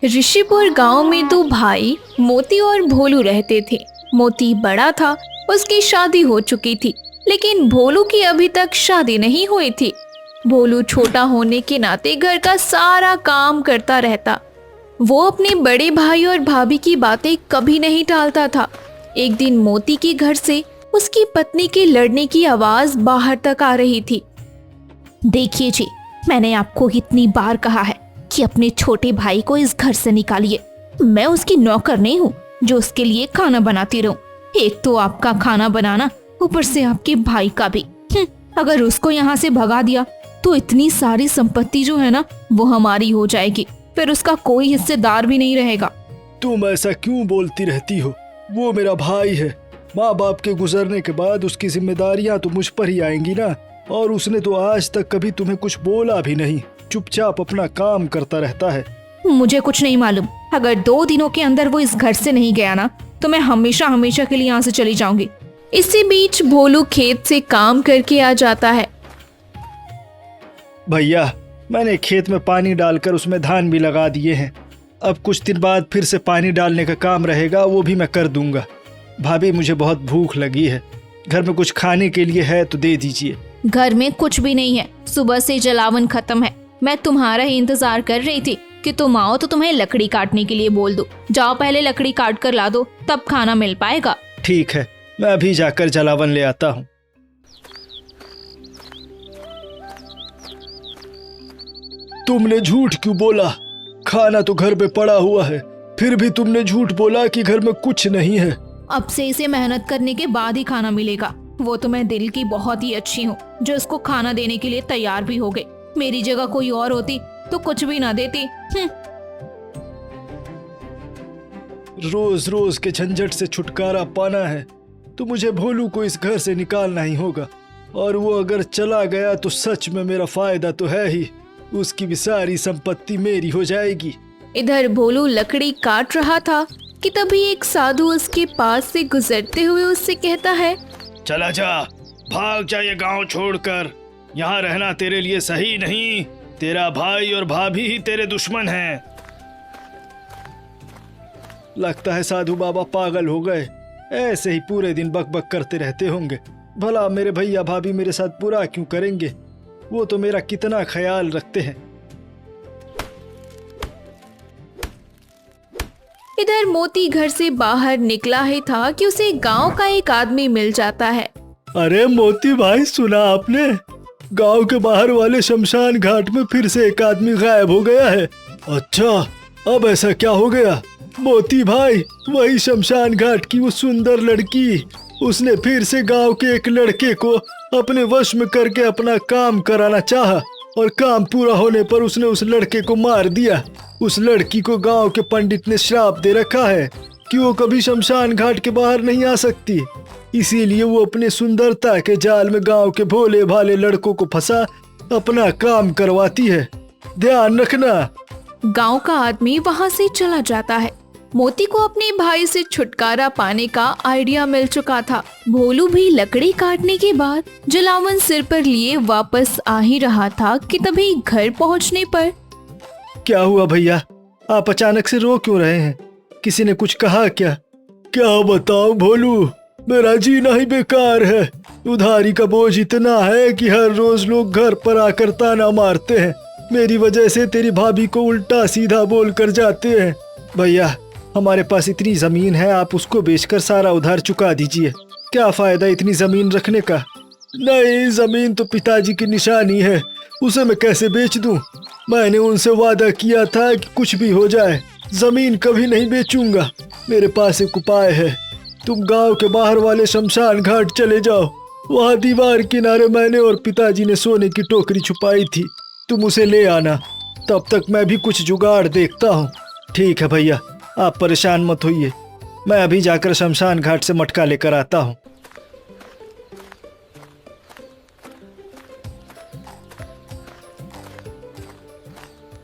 ऋषिपुर गांव में दो भाई मोती और भोलू रहते थे। मोती बड़ा था, उसकी शादी हो चुकी थी, लेकिन भोलू की अभी तक शादी नहीं हुई थी। भोलू छोटा होने के नाते घर का सारा काम करता रहता। वो अपने बड़े भाई और भाभी की बातें कभी नहीं टालता था। एक दिन मोती के घर से उसकी पत्नी के लड़ने की आवाज बाहर तक आ रही थी। देखिए जी, मैंने आपको इतनी बार कहा है कि अपने छोटे भाई को इस घर से निकालिए। मैं उसकी नौकर नहीं हूँ जो उसके लिए खाना बनाती रहूं। एक तो आपका खाना बनाना, ऊपर से आपके भाई का भी। अगर उसको यहाँ से भगा दिया तो इतनी सारी संपत्ति जो है ना, वो हमारी हो जाएगी। फिर उसका कोई हिस्सेदार भी नहीं रहेगा। तुम ऐसा क्यों बोलती रहती हो? वो मेरा भाई है। माँ बाप के गुजरने के बाद उसकी जिम्मेदारियां तो मुझ पर ही आएंगी ना। और उसने तो आज तक कभी तुम्हें कुछ बोला भी नहीं, चुपचाप अपना काम करता रहता है। मुझे कुछ नहीं मालूम। अगर 2 दिनों के अंदर वो इस घर से नहीं गया ना, तो मैं हमेशा हमेशा के लिए यहाँ से चली जाऊंगी। इसी बीच भोलू खेत से काम करके आ जाता है। भैया, मैंने खेत में पानी डालकर उसमें धान भी लगा दिए हैं। अब कुछ दिन बाद फिर से पानी डालने का काम रहेगा, वो भी मैं कर दूंगा। भाभी, मुझे बहुत भूख लगी है। घर में कुछ खाने के लिए है तो दे दीजिए। घर में कुछ भी नहीं है। सुबह से जलावन खत्म है। मैं तुम्हारा ही इंतजार कर रही थी कि तुम आओ तो तुम्हें लकड़ी काटने के लिए बोल दो। जाओ, पहले लकड़ी काट कर ला दो, तब खाना मिल पाएगा। ठीक है, मैं अभी जाकर जलावन ले आता हूँ। तुमने झूठ क्यों बोला? खाना तो घर पे पड़ा हुआ है, फिर भी तुमने झूठ बोला कि घर में कुछ नहीं है। अब से इसे मेहनत करने के बाद ही खाना मिलेगा। वो तो मैं दिल की बहुत ही अच्छी हूँ जो इसको खाना देने के लिए तैयार भी हो गई। मेरी जगह कोई और होती तो कुछ भी ना देती। रोज रोज के झंझट से छुटकारा पाना है तो मुझे भोलू को इस घर से निकालना ही होगा। और वो अगर चला गया तो सच में मेरा फायदा तो है ही, उसकी भी सारी संपत्ति मेरी हो जाएगी। इधर भोलू लकड़ी काट रहा था कि तभी एक साधु उसके पास से गुजरते हुए उससे कहता है, चला जा, भाग जा ये गांव छोड़कर। यहाँ रहना तेरे लिए सही नहीं। तेरा भाई और भाभी ही तेरे दुश्मन हैं। लगता है साधु बाबा पागल हो गए। ऐसे ही पूरे दिन बकबक करते रहते होंगे। भला मेरे भैया भाभी मेरे साथ बुरा क्यों करेंगे? वो तो मेरा कितना ख्याल रखते हैं। इधर मोती घर से बाहर निकला ही था कि उसे गांव का एक आदमी मिल जाता है। अरे मोती भाई, सुना आपने? गांव के बाहर वाले शमशान घाट में फिर से एक आदमी गायब हो गया है। अच्छा, अब ऐसा क्या हो गया? मोती भाई, वही शमशान घाट की वो सुंदर लड़की, उसने फिर से गांव के एक लड़के को अपने वश में करके अपना काम कराना चाहा और काम पूरा होने पर उसने उस लड़के को मार दिया। उस लड़की को गांव के पंडित ने श्राप दे रखा है कि वो कभी शमशान घाट के बाहर नहीं आ सकती। इसीलिए वो अपने सुंदरता के जाल में गांव के भोले भाले लड़कों को फंसा अपना काम करवाती है। ध्यान रखना। गांव का आदमी वहां से चला जाता है। मोती को अपने भाई से छुटकारा पाने का आइडिया मिल चुका था। भोलू भी लकड़ी काटने के बाद जलावन सिर पर लिए वापस आ ही रहा था कि तभी घर पहुंचने पर। क्या हुआ भैया, आप अचानक से रो क्यों रहे हैं? किसी ने कुछ कहा क्या? क्या बताऊं भोलू, मेरा जीना ही बेकार है। उधारी का बोझ इतना है कि हर रोज लोग घर पर आकर ताना मारते हैं। मेरी वजह से तेरी भाभी को उल्टा सीधा बोल कर जाते हैं। भैया, हमारे पास इतनी जमीन है, आप उसको बेचकर सारा उधार चुका दीजिए। क्या फायदा इतनी जमीन रखने का? नहीं, जमीन तो पिताजी की निशानी है, उसे मैं कैसे बेच दूं? मैंने उनसे वादा किया था कि कुछ भी हो जाए जमीन कभी नहीं बेचूंगा। मेरे पास एक उपाय है, तुम गांव के बाहर वाले शमशान घाट चले जाओ। वहाँ दीवार किनारे मैंने और पिताजी ने सोने की टोकरी छुपाई थी, तुम उसे ले आना। तब तक मैं भी कुछ जुगाड़ देखता हूँ। ठीक है भैया, आप परेशान मत होइए, मैं अभी जाकर शमशान घाट से मटका लेकर आता हूँ।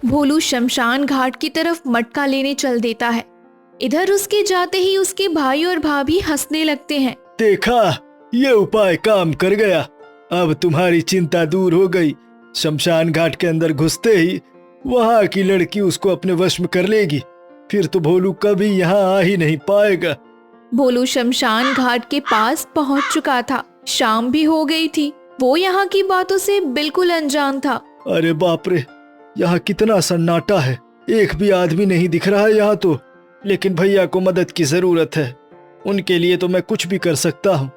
भोलू शमशान घाट की तरफ मटका लेने चल देता है। इधर उसके जाते ही उसके भाई और भाभी हंसने लगते हैं। देखा, ये उपाय काम कर गया। अब तुम्हारी चिंता दूर हो गई। शमशान घाट के अंदर घुसते ही वहाँ की लड़की उसको अपने वश में कर लेगी, फिर तो भोलू कभी यहाँ आ ही नहीं पाएगा। भोलू शमशान घाट के पास पहुंच चुका था। शाम भी हो गई थी। वो यहाँ की बातों से बिल्कुल अनजान था। अरे बाप रे, यहाँ कितना सन्नाटा है, एक भी आदमी नहीं दिख रहा है यहाँ तो। लेकिन भैया को मदद की जरूरत है, उनके लिए तो मैं कुछ भी कर सकता हूँ।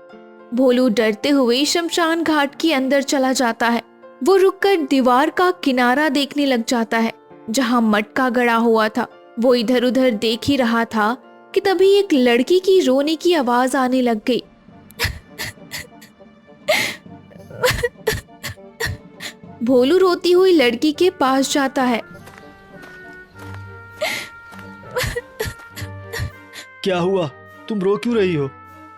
भोलू डरते हुए शमशान घाट के अंदर चला जाता है। वो रुककर दीवार का किनारा देखने लग जाता है जहाँ मटका गड़ा हुआ था। वो इधर उधर देख ही रहा था कि तभी एक लड़की की रोने की आवाज आने लग गई। भोलू रोती हुई लड़की के पास जाता है। क्या हुआ, तुम रो क्यों रही हो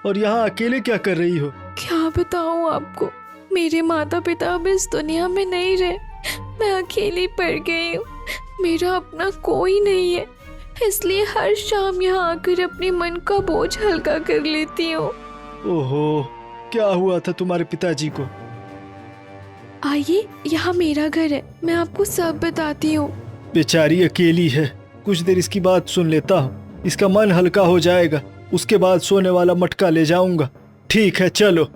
और यहाँ अकेले क्या कर रही हो? क्या बताऊं आपको, मेरे माता पिता अब इस दुनिया में नहीं रहे। मैं अकेली पड़ गई हूँ। मेरा अपना कोई नहीं है, इसलिए हर शाम यहाँ आकर अपने मन का बोझ हल्का कर लेती हूँ। ओहो, क्या हुआ था तुम्हारे पिताजी को? आइए, यहाँ मेरा घर है, मैं आपको सब बताती हूँ। बेचारी अकेली है, कुछ देर इसकी बात सुन लेता हूँ, इसका मन हल्का हो जाएगा। उसके बाद सोने वाला मटका ले जाऊंगा। ठीक है, चलो।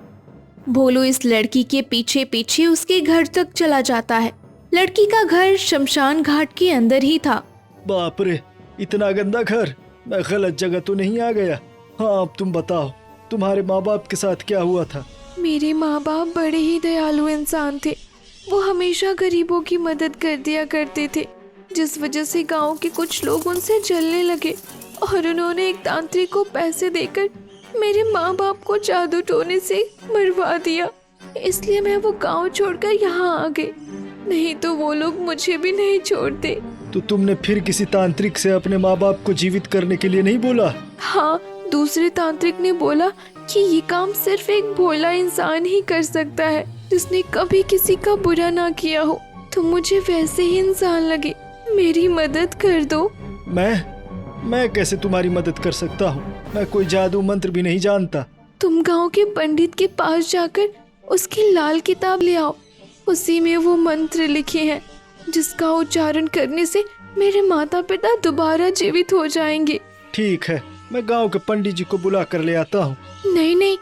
भोलू इस लड़की के पीछे पीछे उसके घर तक चला जाता है। लड़की का घर शमशान घाट के अंदर ही था। बाप रे, इतना गंदा घर, मैं गलत जगह तो नहीं आ गया? हाँ, अब तुम बताओ, तुम्हारे माँ बाप के साथ क्या हुआ था? मेरे माँ बाप बड़े ही दयालु इंसान थे। वो हमेशा गरीबों की मदद कर दिया करते थे, जिस वजह से गांव के कुछ लोग उनसे जलने लगे और उन्होंने एक तांत्रिक को पैसे देकर मेरे माँ बाप को जादू टोने से मरवा दिया। इसलिए मैं वो गांव छोड़कर यहाँ आ गई, नहीं तो वो लोग मुझे भी नहीं छोड़ते। तो तुमने फिर किसी तांत्रिक से अपने माँ बाप को जीवित करने के लिए नहीं बोला? हाँ, दूसरे तांत्रिक ने बोला कि ये काम सिर्फ एक भोला इंसान ही कर सकता है जिसने कभी किसी का बुरा ना किया हो। तो मुझे वैसे ही इंसान लगे, मेरी मदद कर दो। मैं कैसे तुम्हारी मदद कर सकता हूँ? मैं कोई जादू मंत्र भी नहीं जानता। तुम गांव के पंडित के पास जाकर उसकी लाल किताब ले आओ। उसी में वो मंत्र लिखे हैं जिसका उच्चारण करने से मेरे माता पिता दोबारा जीवित हो जाएंगे। ठीक है, मैं गांव के पंडित जी को बुला कर ले आता हूँ। नहीं,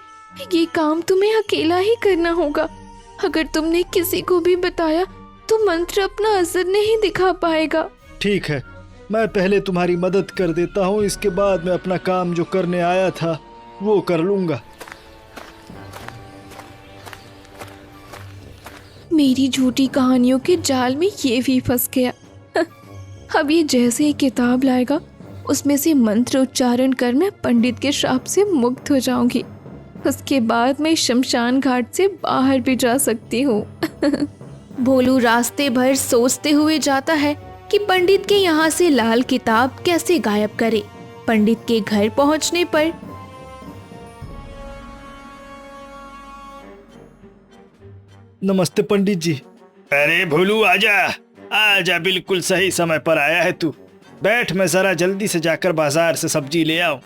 ये काम तुम्हें अकेला ही करना होगा। अगर तुमने किसी को भी बताया तो मंत्र अपना असर नहीं दिखा पाएगा। ठीक है, मैं पहले तुम्हारी मदद कर देता हूँ, इसके बाद मैं अपना काम जो करने आया था वो कर लूंगा। मेरी झूठी कहानियों के जाल में ये भी फंस गया। अब ये जैसे ही किताब लाएगा उसमें से मंत्र उच्चारण कर मैं पंडित के श्राप से मुक्त हो जाऊंगी। उसके बाद मैं शमशान घाट से बाहर भी जा सकती हूँ। भोलू रास्ते भर सोचते हुए जाता है कि पंडित के यहाँ से लाल किताब कैसे गायब करे। पंडित के घर पहुँचने पर नमस्ते पंडित जी। अरे भोलू, आजा आजा, बिल्कुल सही समय पर आया है तू। बैठ, मैं जरा जल्दी से जाकर बाजार से सब्जी ले आऊं।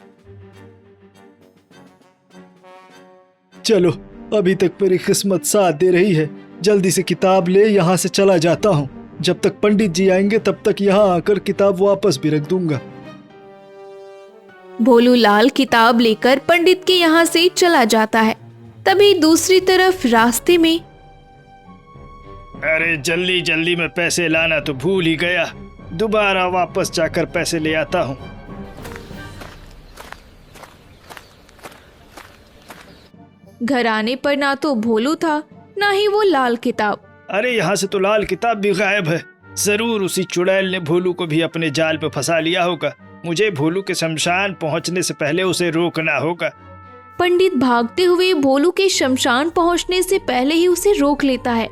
चलो, अभी तक मेरी किस्मत साथ दे रही है। जल्दी से किताब ले यहाँ से चला जाता हूँ। जब तक पंडित जी आएंगे तब तक यहाँ आकर किताब वापस भी रख दूंगा। भोलू लाल किताब लेकर पंडित के यहाँ से चला जाता है। तभी दूसरी तरफ रास्ते में अरे जल्दी जल्दी में पैसे लाना तो भूल ही गया, दोबारा वापस जाकर पैसे ले आता हूँ। घर आने पर ना तो भोलू था ना ही वो लाल किताब। अरे यहाँ से तो लाल किताब भी गायब है। जरूर उसी चुड़ैल ने भोलू को भी अपने जाल पे फंसा लिया होगा। मुझे भोलू के शमशान पहुँचने से पहले उसे रोकना होगा। पंडित भागते हुए भोलू के शमशान पहुँचने से पहले ही उसे रोक लेता है।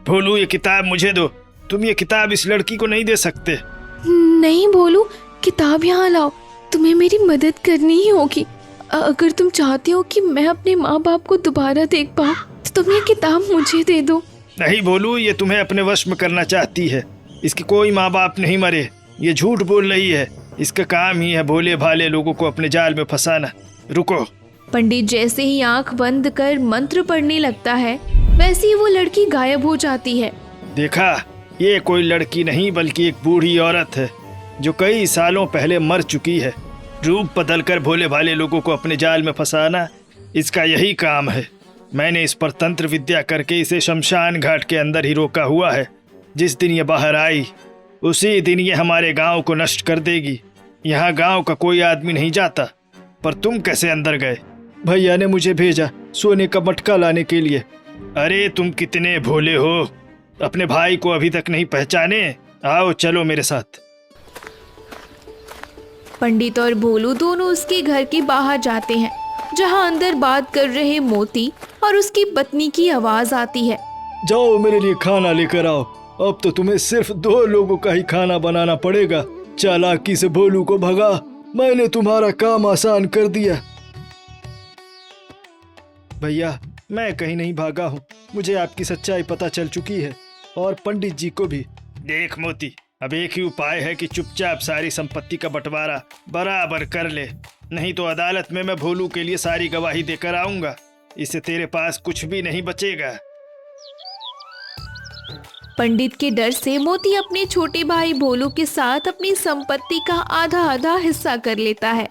भोलू, ये किताब मुझे दो। तुम ये किताब इस लड़की को नहीं दे सकते। नहीं भोलू, किताब यहाँ लाओ, तुम्हें मेरी मदद करनी ही होगी। अगर तुम चाहते हो कि मैं अपने माँ बाप को दोबारा देख पाऊँ तो तुम ये किताब मुझे दे दो। नहीं भोलू, ये तुम्हें अपने वश में करना चाहती है। इसके कोई माँ बाप नहीं मरे, ये झूठ बोल रही है। इसका काम ही है भोले भाले लोगों को अपने जाल में फंसाना। रुको। पंडित जैसे ही आंख बंद कर मंत्र पढ़ने लगता है वैसे ही वो लड़की गायब हो जाती है। देखा, ये कोई लड़की नहीं बल्कि एक बूढ़ी औरत है जो कई सालों पहले मर चुकी है। रूप बदलकर भोले भाले लोगों को अपने जाल में फंसाना इसका यही काम है। मैंने इस पर तंत्र विद्या करके इसे शमशान घाट के अंदर ही रोका हुआ है। जिस दिन ये बाहर आई उसी दिन ये हमारे गांव को नष्ट कर देगी। यहाँ गांव का कोई आदमी नहीं जाता। पर तुम कैसे अंदर गए? भैया ने मुझे भेजा सोने का मटका लाने के लिए। अरे तुम कितने भोले हो, अपने भाई को अभी तक नहीं पहचाने। आओ चलो मेरे साथ। पंडित और भोलू दोनों उसके घर के बाहर जाते हैं, जहां अंदर बात कर रहे मोती और उसकी पत्नी की आवाज आती है। जाओ मेरे लिए खाना लेकर आओ। अब तो तुम्हें सिर्फ 2 लोगों का ही खाना बनाना पड़ेगा। चालाकी से भोलू को भगा, मैंने तुम्हारा काम आसान कर दिया। भैया, मैं कहीं नहीं भागा हूँ। मुझे आपकी सच्चाई पता चल चुकी है और पंडित जी को भी। देख मोती, अब एक ही उपाय है कि चुपचाप सारी संपत्ति का बंटवारा बराबर कर ले, नहीं तो अदालत में मैं भोलू के लिए सारी गवाही देकर आऊंगा। इससे तेरे पास कुछ भी नहीं बचेगा। पंडित के डर से मोती अपने छोटे भाई भोलू के साथ अपनी संपत्ति का आधा आधा हिस्सा कर लेता है।